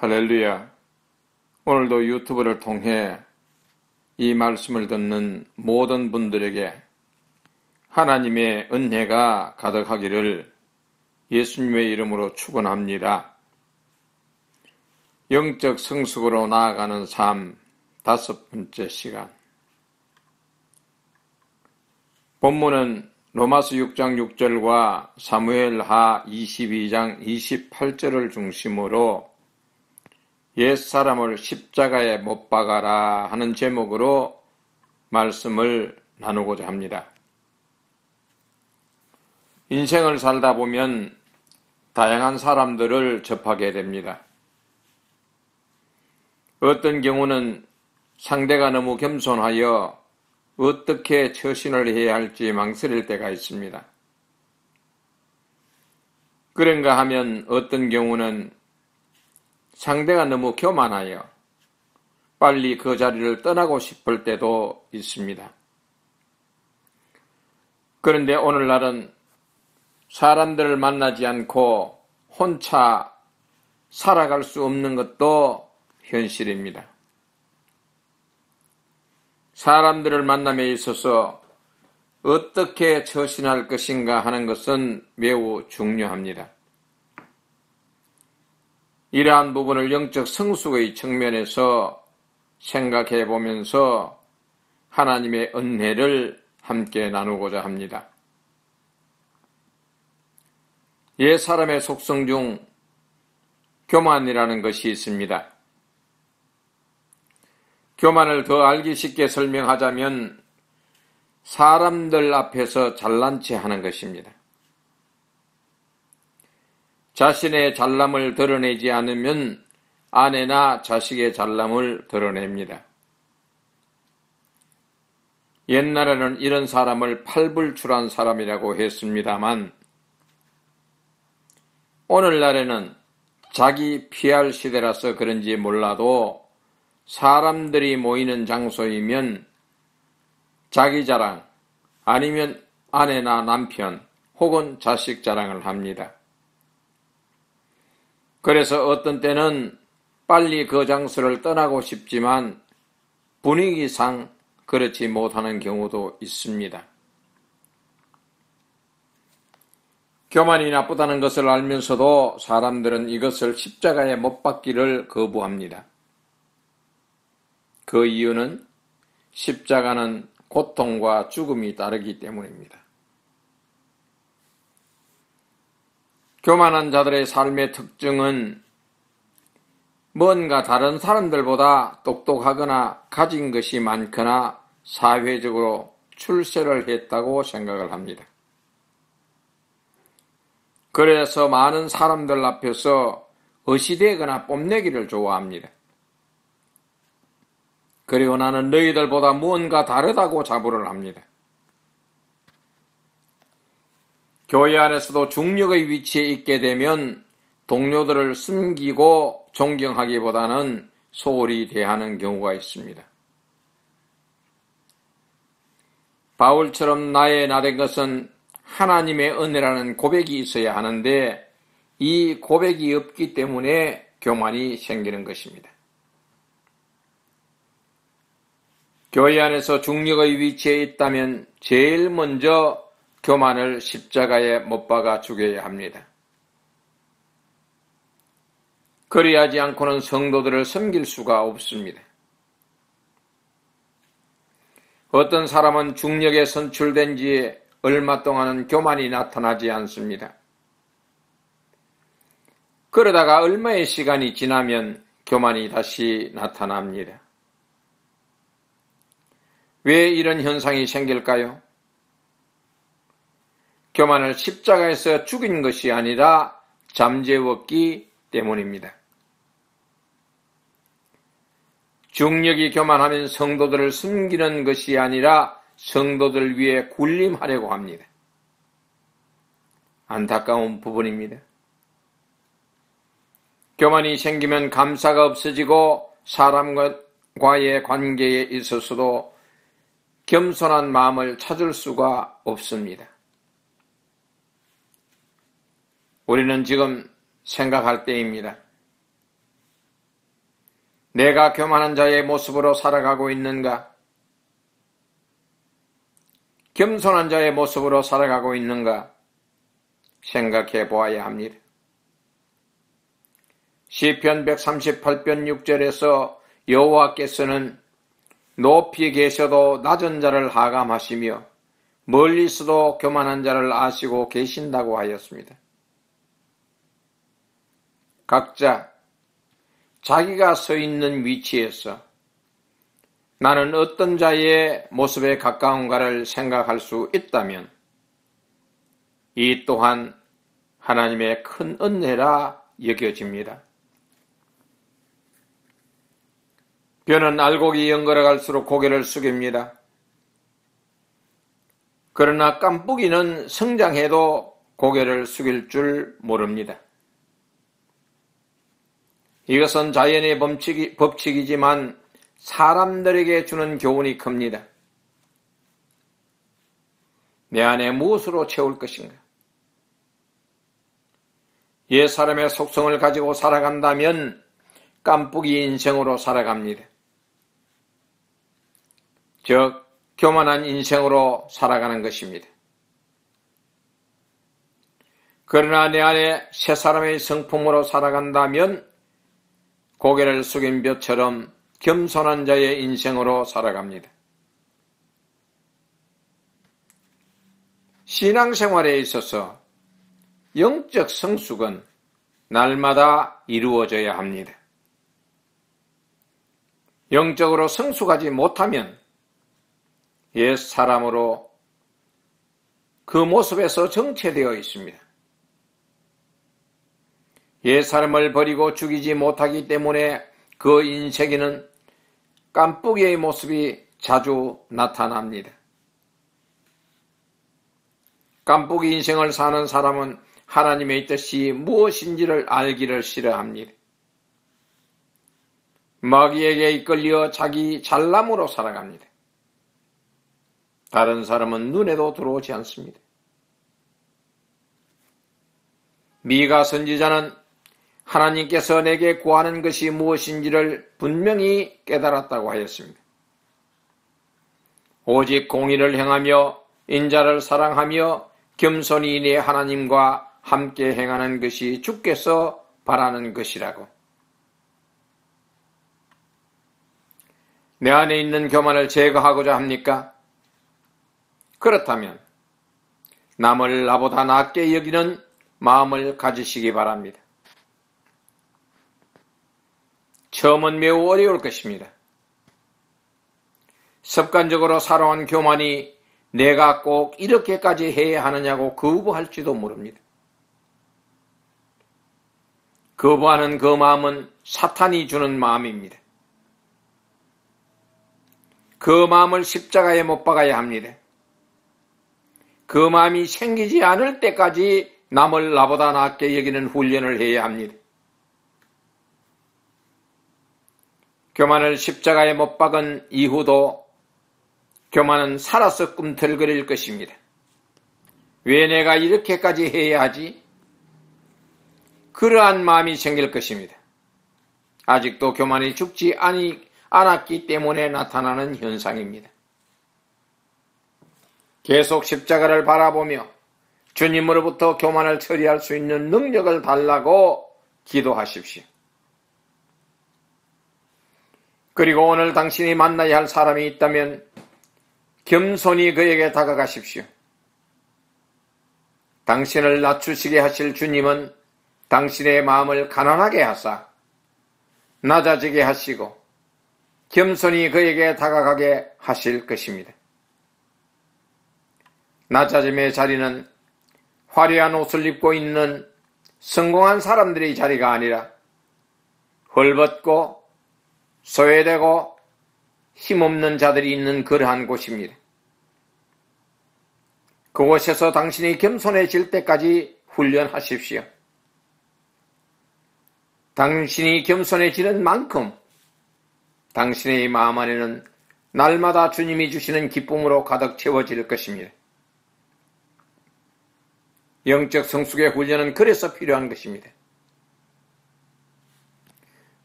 할렐루야. 오늘도 유튜브를 통해 이 말씀을 듣는 모든 분들에게 하나님의 은혜가 가득하기를 예수님의 이름으로 축원합니다. 영적 성숙으로 나아가는 삶 5번째 시간. 본문은 로마서 6장 6절과 사무엘하 22장 28절을 중심으로 옛사람을 십자가에 못 박아라 하는 제목으로 말씀을 나누고자 합니다. 인생을 살다 보면 다양한 사람들을 접하게 됩니다. 어떤 경우는 상대가 너무 겸손하여 어떻게 처신을 해야 할지 망설일 때가 있습니다. 그런가 하면 어떤 경우는 상대가 너무 교만하여 빨리 그 자리를 떠나고 싶을 때도 있습니다. 그런데 오늘날은 사람들을 만나지 않고 혼자 살아갈 수 없는 것도 현실입니다. 사람들을 만남에 있어서 어떻게 처신할 것인가 하는 것은 매우 중요합니다. 이러한 부분을 영적 성숙의 측면에서 생각해 보면서 하나님의 은혜를 함께 나누고자 합니다. 옛 사람의 속성 중 교만이라는 것이 있습니다. 교만을 더 알기 쉽게 설명하자면 사람들 앞에서 잘난 체 하는 것입니다. 자신의 잘남을 드러내지 않으면 아내나 자식의 잘남을 드러냅니다. 옛날에는 이런 사람을 팔불출한 사람이라고 했습니다만 오늘날에는 자기 PR 시대라서 그런지 몰라도 사람들이 모이는 장소이면 자기 자랑 아니면 아내나 남편 혹은 자식 자랑을 합니다. 그래서 어떤 때는 빨리 그 장소를 떠나고 싶지만 분위기상 그렇지 못하는 경우도 있습니다. 교만이 나쁘다는 것을 알면서도 사람들은 이것을 십자가에 못 박기를 거부합니다. 그 이유는 십자가는 고통과 죽음이 따르기 때문입니다. 교만한 자들의 삶의 특징은 뭔가 다른 사람들보다 똑똑하거나 가진 것이 많거나 사회적으로 출세를 했다고 생각을 합니다. 그래서 많은 사람들 앞에서 의시되거나 뽐내기를 좋아합니다. 그리고 나는 너희들보다 무언가 다르다고 자부를 합니다. 교회 안에서도 중력의 위치에 있게 되면 동료들을 숨기고 존경하기보다는 소홀히 대하는 경우가 있습니다. 바울처럼 나의 나된 것은 하나님의 은혜라는 고백이 있어야 하는데 이 고백이 없기 때문에 교만이 생기는 것입니다. 교회 안에서 중력의 위치에 있다면 제일 먼저 교만을 십자가에 못 박아 죽여야 합니다. 그리하지 않고는 성도들을 섬길 수가 없습니다. 어떤 사람은 중력에 선출된 지 얼마 동안은 교만이 나타나지 않습니다. 그러다가 얼마의 시간이 지나면 교만이 다시 나타납니다. 왜 이런 현상이 생길까요? 교만을 십자가에서 죽인 것이 아니라 잠재웠기 때문입니다. 중력이 교만하면 성도들을 숨기는 것이 아니라 성도들 위해 군림하려고 합니다. 안타까운 부분입니다. 교만이 생기면 감사가 없어지고 사람과의 관계에 있어서도 겸손한 마음을 찾을 수가 없습니다. 우리는 지금 생각할 때입니다. 내가 교만한 자의 모습으로 살아가고 있는가? 겸손한 자의 모습으로 살아가고 있는가? 생각해 보아야 합니다. 시편 138편 6절에서 여호와께서는 높이 계셔도 낮은 자를 하감하시며 멀리서도 교만한 자를 아시고 계신다고 하였습니다. 각자 자기가 서 있는 위치에서 나는 어떤 자의 모습에 가까운가를 생각할 수 있다면 이 또한 하나님의 큰 은혜라 여겨집니다. 벼는 알곡이 연걸어갈수록 고개를 숙입니다. 그러나 깐뿌기는 성장해도 고개를 숙일 줄 모릅니다. 이것은 자연의 법칙이지만 사람들에게 주는 교훈이 큽니다. 내 안에 무엇으로 채울 것인가? 옛 사람의 속성을 가지고 살아간다면 깐뿌기 인생으로 살아갑니다. 즉 교만한 인생으로 살아가는 것입니다. 그러나 내 안에 새 사람의 성품으로 살아간다면 고개를 숙인 벼처럼 겸손한 자의 인생으로 살아갑니다. 신앙생활에 있어서 영적 성숙은 날마다 이루어져야 합니다. 영적으로 성숙하지 못하면 옛 사람으로 그 모습에서 정체되어 있습니다. 옛 사람을 버리고 죽이지 못하기 때문에 그 인생에는 깐뿌기의 모습이 자주 나타납니다. 깐뿌기 인생을 사는 사람은 하나님의 뜻이 무엇인지를 알기를 싫어합니다. 마귀에게 이끌려 자기 잘남으로 살아갑니다. 다른 사람은 눈에도 들어오지 않습니다. 미가 선지자는 하나님께서 내게 구하는 것이 무엇인지를 분명히 깨달았다고 하였습니다. 오직 공의를 행하며 인자를 사랑하며 겸손히 내 하나님과 함께 행하는 것이 주께서 바라는 것이라고. 내 안에 있는 교만을 제거하고자 합니까? 그렇다면 남을 나보다 낫게 여기는 마음을 가지시기 바랍니다. 처음은 매우 어려울 것입니다. 습관적으로 살아온 교만이 내가 꼭 이렇게까지 해야 하느냐고 거부할지도 모릅니다. 거부하는 그 마음은 사탄이 주는 마음입니다. 그 마음을 십자가에 못 박아야 합니다. 그 마음이 생기지 않을 때까지 남을 나보다 낫게 여기는 훈련을 해야 합니다. 교만을 십자가에 못 박은 이후도 교만은 살아서 꿈틀거릴 것입니다. 왜 내가 이렇게까지 해야 하지? 그러한 마음이 생길 것입니다. 아직도 교만이 죽지 않았기 때문에 나타나는 현상입니다. 계속 십자가를 바라보며 주님으로부터 교만을 처리할 수 있는 능력을 달라고 기도하십시오. 그리고 오늘 당신이 만나야 할 사람이 있다면 겸손히 그에게 다가가십시오. 당신을 낮추시게 하실 주님은 당신의 마음을 가난하게 하사 낮아지게 하시고 겸손히 그에게 다가가게 하실 것입니다. 낮아짐의 자리는 화려한 옷을 입고 있는 성공한 사람들의 자리가 아니라 헐벗고 소외되고 힘없는 자들이 있는 그러한 곳입니다. 그곳에서 당신이 겸손해질 때까지 훈련하십시오. 당신이 겸손해지는 만큼 당신의 마음 안에는 날마다 주님이 주시는 기쁨으로 가득 채워질 것입니다. 영적 성숙의 훈련은 그래서 필요한 것입니다.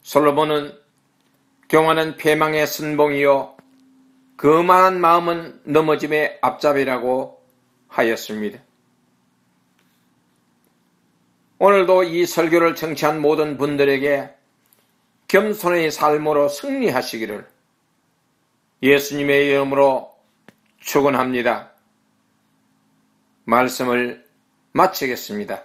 솔로몬은 교만은 패망의 선봉이요 거만한 마음은 넘어짐의 앞잡이라고 하였습니다. 오늘도 이 설교를 청취한 모든 분들에게 겸손의 삶으로 승리하시기를 예수님의 이름으로 축원합니다. 말씀을 마치겠습니다.